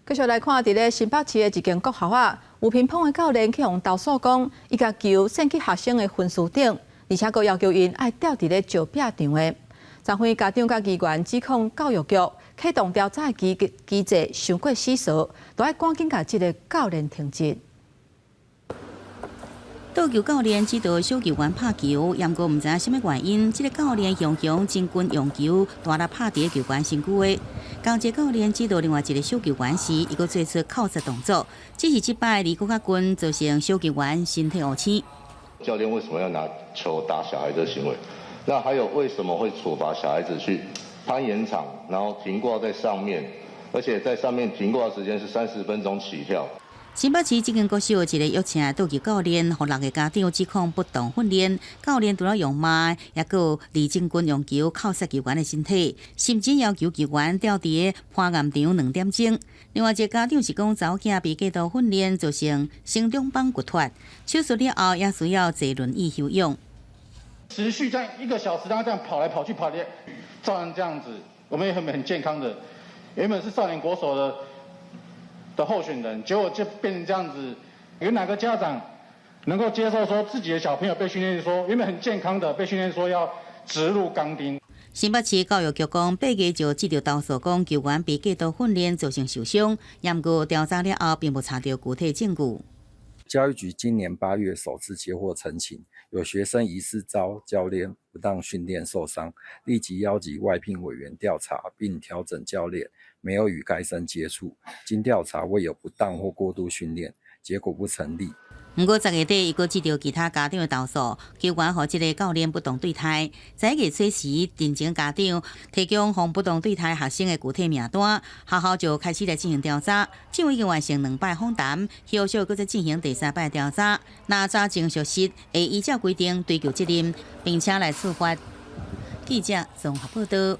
继续来看，伫咧新北市的一间国校啊，有偏颇的教练去互投诉讲，伊甲球射去学生的分数顶，而且佫要求因爱吊伫咧石壁上的。昨昏家长甲议员指控教育局启动调查机制伤过死蛇，都爱赶紧甲即个教练停职。 倒球教练指导小球员拍球，不过唔知影什么原因，这个教练用真军用球大力拍伫球员身躯的。刚这教练指导另外一个小球员时，伊佫做出扣杀动作，只是这摆离更较近，造成小球员身体误青。教练为什么要拿球打小孩的行为？那还有为什么会处罚小孩子去攀岩场，然后停挂在上面，而且在上面停挂的时间是30分钟起跳？ 新北市这间国小一个约请倒球教练，和6个家长指控不当训练，教练除了用骂，也有离正军用球扣杀球员的身体，甚至要求球员吊伫攀岩场2点钟。另外一个家长是讲，查某囝被过度训练，造成心中绑骨脱，手术了后也需要坐轮椅休养。持续在1个小时，让他这样跑来跑去，照样这样子，我们也很健康的。原本是少年国手的候选人，结果就变成这样子。有哪个家长能够接受说自己的小朋友被训练说原本很健康的被训练说要植入钢钉？新北市教育局讲，8月就接到投诉讲球员被过度训练造成受伤，不过调查了后并无查到具体证据。教育局今年8月首次接获陈情，有学生疑似遭教练不当训练受伤，立即邀集外聘委员调查，并调整教练没有与该生接触。经调查未有不当或过度训练，结果不成立。不过10月底，伊佫接到其他家长的投诉，球员和这个教练不当对待。11月初时，定情家长提供互不当对待学生的具体名单，学校就开始来进行调查。政府已经完成2摆访谈，后续佫再进行第3摆调查。那查证属实，会依照规定追究责任，并且来处罚。记者综合报道。